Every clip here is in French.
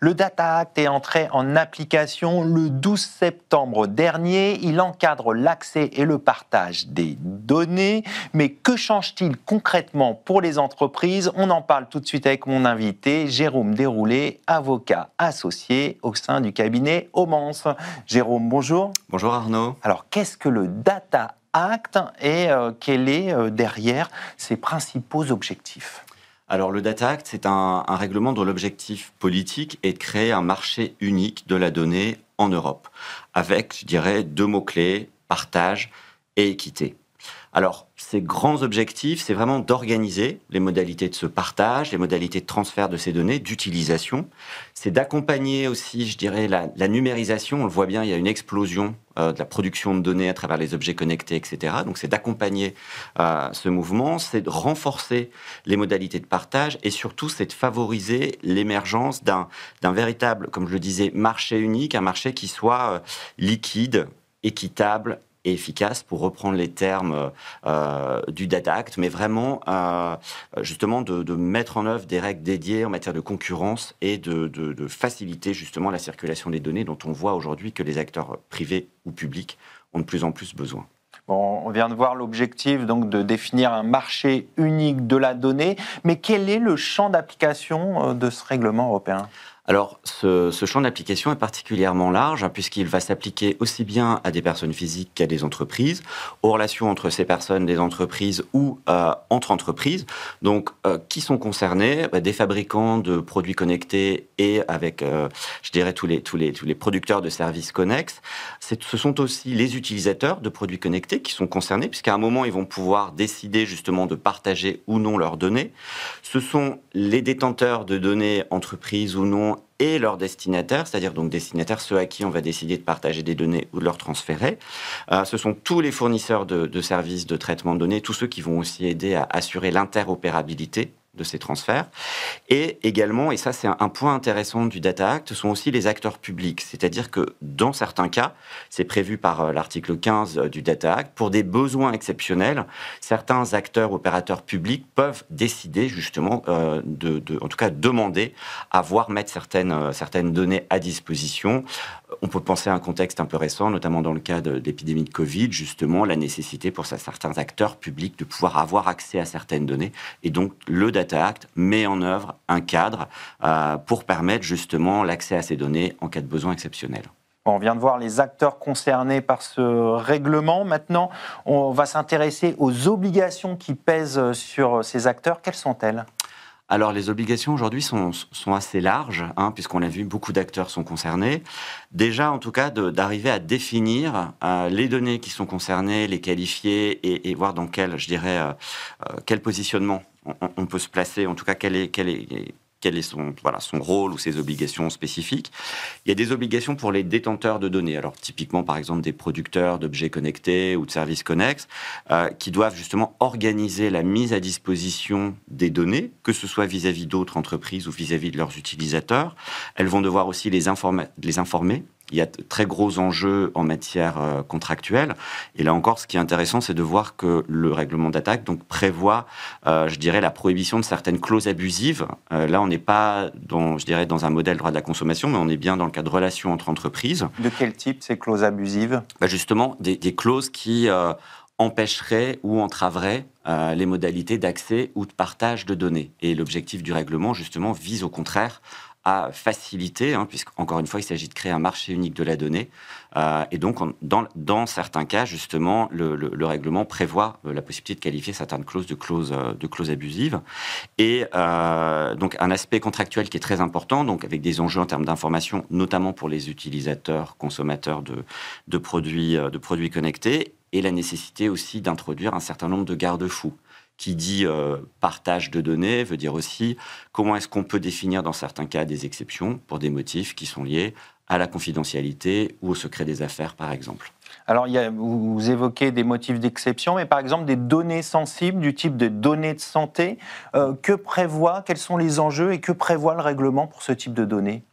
Le Data Act est entré en application le 12 septembre dernier. Il encadre l'accès et le partage des données. Mais que change-t-il concrètement pour les entreprises? On en parle tout de suite avec mon invité, Jérôme Déroulé, avocat associé au sein du cabinet Homance. Jérôme, bonjour. Bonjour Arnaud. Alors, qu'est-ce que le Data Act et quel est derrière ses principaux objectifs? Alors le Data Act, c'est un règlement dont l'objectif politique est de créer un marché unique de la donnée en Europe, avec, je dirais, deux mots-clés, partage et équité. Alors, ces grands objectifs, c'est vraiment d'organiser les modalités de ce partage, les modalités de transfert de ces données, d'utilisation. C'est d'accompagner aussi, je dirais, la numérisation. On le voit bien, il y a une explosion de la production de données à travers les objets connectés, etc. Donc, c'est d'accompagner ce mouvement, c'est de renforcer les modalités de partage et surtout, c'est de favoriser l'émergence d'un véritable, comme je le disais, marché unique, un marché qui soit liquide, équitable et efficace, pour reprendre les termes du Data Act, mais vraiment justement de mettre en œuvre des règles dédiées en matière de concurrence et de faciliter justement la circulation des données dont on voit aujourd'hui que les acteurs privés ou publics ont de plus en plus besoin. Bon, on vient de voir l'objectif donc de définir un marché unique de la donnée, mais quel est le champ d'application de ce règlement européen ? Alors, ce champ d'application est particulièrement large, puisqu'il va s'appliquer aussi bien à des personnes physiques qu'à des entreprises, aux relations entre ces personnes, des entreprises ou entre entreprises. Donc, qui sont concernés? Des fabricants de produits connectés et avec, je dirais, tous les producteurs de services connexes. Ce sont aussi les utilisateurs de produits connectés qui sont concernés, puisqu'à un moment, ils vont pouvoir décider justement de partager ou non leurs données. Ce sont les détenteurs de données, entreprises ou non, et leurs destinataires, c'est-à-dire donc destinataires, ceux à qui on va décider de partager des données ou de leur transférer. Ce sont tous les fournisseurs de services de traitement de données, tous ceux qui vont aussi aider à assurer l'interopérabilité de ces transferts. Et également, et ça c'est un point intéressant du Data Act, ce sont aussi les acteurs publics. C'est-à-dire que dans certains cas, c'est prévu par l'article 15 du Data Act, pour des besoins exceptionnels, certains acteurs opérateurs publics peuvent décider justement, en tout cas demander à voir mettre certaines données à disposition. On peut penser à un contexte un peu récent, notamment dans le cas de l'épidémie de Covid, justement, la nécessité pour certains acteurs publics de pouvoir avoir accès à certaines données. Et donc, le Data Act met en œuvre un cadre pour permettre justement l'accès à ces données en cas de besoin exceptionnel. On vient de voir les acteurs concernés par ce règlement. Maintenant, on va s'intéresser aux obligations qui pèsent sur ces acteurs. Quelles sont-elles ? Alors, les obligations aujourd'hui sont assez larges, puisqu'on l'a vu, beaucoup d'acteurs sont concernés. Déjà, en tout cas, d'arriver à définir les données qui sont concernées, les qualifier et voir dans quel positionnement on peut se placer, en tout cas, quel est son rôle ou ses obligations spécifiques. Il y a des obligations pour les détenteurs de données. Alors, typiquement, par exemple, des producteurs d'objets connectés ou de services connexes qui doivent justement organiser la mise à disposition des données, que ce soit vis-à-vis d'autres entreprises ou vis-à-vis de leurs utilisateurs. Elles vont devoir aussi les informer. Il y a de très gros enjeux en matière contractuelle. Et là encore, ce qui est intéressant, c'est de voir que le règlement Data Act donc prévoit, je dirais, la prohibition de certaines clauses abusives. Là, on n'est pas dans un modèle droit de la consommation, mais on est bien dans le cadre de relations entre entreprises. De quel type ces clauses abusives ? Justement, des clauses qui empêcheraient ou entraveraient les modalités d'accès ou de partage de données. Et l'objectif du règlement, justement, vise au contraire à faciliter, puisqu'encore une fois, il s'agit de créer un marché unique de la donnée. Et donc, dans certains cas, justement, le règlement prévoit la possibilité de qualifier certaines clauses de clauses abusives. Et donc, un aspect contractuel qui est très important, donc avec des enjeux en termes d'information, notamment pour les utilisateurs, consommateurs de produits connectés, et la nécessité aussi d'introduire un certain nombre de garde-fous. Qui dit partage de données veut dire aussi comment est-ce qu'on peut définir dans certains cas des exceptions pour des motifs qui sont liés à la confidentialité ou au secret des affaires, par exemple. Alors, vous évoquez des motifs d'exception, mais par exemple des données sensibles du type de données de santé. Quels sont les enjeux et que prévoit le règlement pour ce type de données ?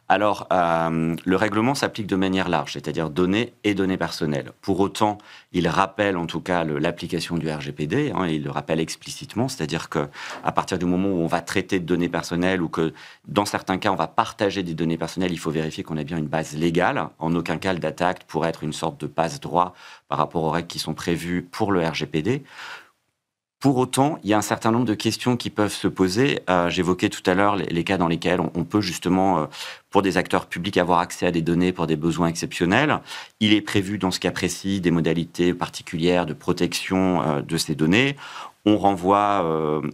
Alors, le règlement s'applique de manière large, c'est-à-dire données et données personnelles. Pour autant, il rappelle en tout cas l'application du RGPD, il le rappelle explicitement, c'est-à-dire qu'à partir du moment où on va traiter de données personnelles ou que dans certains cas on va partager des données personnelles, il faut vérifier qu'on a bien une base légale. En aucun cas le Data Act pourrait être une sorte de passe-droit par rapport aux règles qui sont prévues pour le RGPD. Pour autant, il y a un certain nombre de questions qui peuvent se poser. J'évoquais tout à l'heure les cas dans lesquels on peut justement, pour des acteurs publics, avoir accès à des données pour des besoins exceptionnels. Il est prévu dans ce cas précis des modalités particulières de protection de ces données. On renvoie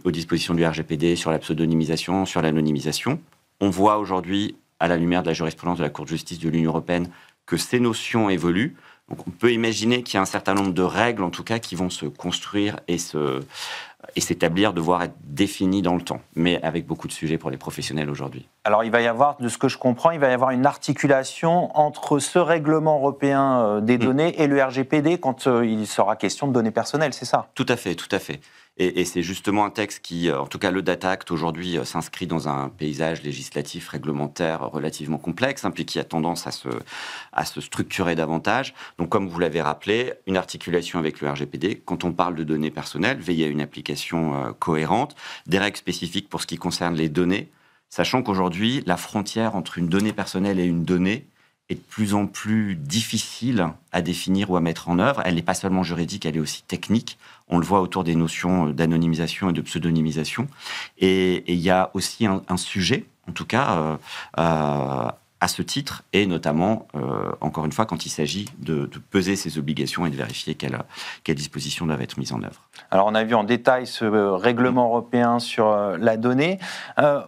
aux dispositions du RGPD sur la pseudonymisation, sur l'anonymisation. On voit aujourd'hui, à la lumière de la jurisprudence de la Cour de justice de l'Union européenne, que ces notions évoluent. Donc on peut imaginer qu'il y a un certain nombre de règles, en tout cas, qui vont se construire et s'établir, devoir être définies dans le temps, mais avec beaucoup de sujets pour les professionnels aujourd'hui. Alors il va y avoir, de ce que je comprends, il va y avoir une articulation entre ce règlement européen des données et le RGPD quand il sera question de données personnelles, c'est ça? Tout à fait, tout à fait. Et c'est justement un texte qui, en tout cas le Data Act aujourd'hui, s'inscrit dans un paysage législatif, réglementaire relativement complexe, puis qui a tendance à se structurer davantage. Donc comme vous l'avez rappelé, une articulation avec le RGPD. Quand on parle de données personnelles, veiller à une application cohérente, des règles spécifiques pour ce qui concerne les données, sachant qu'aujourd'hui, la frontière entre une donnée personnelle et une donnée est de plus en plus difficile à définir ou à mettre en œuvre. Elle n'est pas seulement juridique, elle est aussi technique. On le voit autour des notions d'anonymisation et de pseudonymisation. Et il y a aussi un sujet, en tout cas, à ce titre, et notamment, encore une fois, quand il s'agit de peser ses obligations et de vérifier quelles dispositions doivent être mises en œuvre. Alors, on a vu en détail ce règlement européen sur la donnée.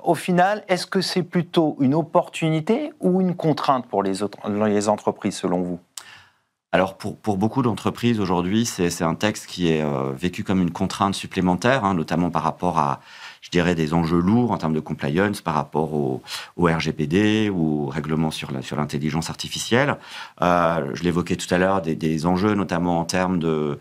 Au final, est-ce que c'est plutôt une opportunité ou une contrainte pour les entreprises, selon vous ? Alors, pour beaucoup d'entreprises, aujourd'hui, c'est un texte qui est vécu comme une contrainte supplémentaire, notamment par rapport à, je dirais, des enjeux lourds en termes de compliance, par rapport au RGPD ou au règlement sur l'intelligence artificielle. Je l'évoquais tout à l'heure, des enjeux notamment en termes de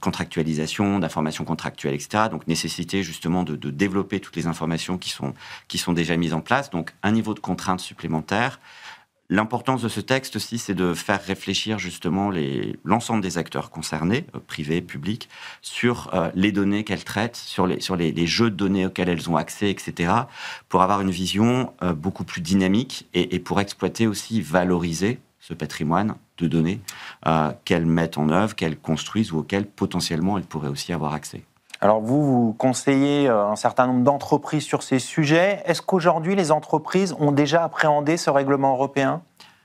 contractualisation, d'informations contractuelles, etc. Donc, nécessité justement de développer toutes les informations qui sont déjà mises en place. Donc, un niveau de contrainte supplémentaire. L'importance de ce texte aussi, c'est de faire réfléchir justement l'ensemble des acteurs concernés, privés, publics, sur les données qu'elles traitent, sur les jeux de données auxquels elles ont accès, etc., pour avoir une vision beaucoup plus dynamique et pour exploiter aussi, valoriser ce patrimoine de données qu'elles mettent en œuvre, qu'elles construisent ou auxquelles potentiellement elles pourraient aussi avoir accès. Alors vous conseillez un certain nombre d'entreprises sur ces sujets. Est-ce qu'aujourd'hui, les entreprises ont déjà appréhendé ce règlement européen ?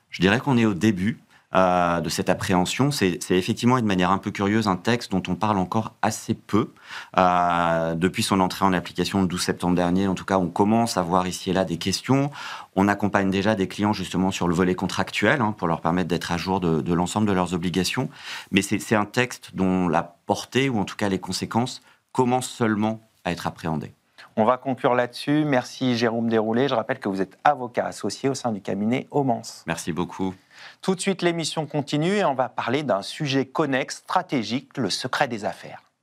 Je dirais qu'on est au début de cette appréhension. C'est effectivement, d'une manière un peu curieuse, un texte dont on parle encore assez peu. Depuis son entrée en application le 12 septembre dernier, en tout cas, on commence à voir ici et là des questions. On accompagne déjà des clients justement sur le volet contractuel pour leur permettre d'être à jour de l'ensemble de leurs obligations. Mais c'est un texte dont la portée, ou en tout cas les conséquences, commence seulement à être appréhendé. On va conclure là-dessus. Merci Jérôme Desroulers. Je rappelle que vous êtes avocat associé au sein du cabinet Homans. Merci beaucoup. Tout de suite, l'émission continue et on va parler d'un sujet connexe, stratégique, le secret des affaires.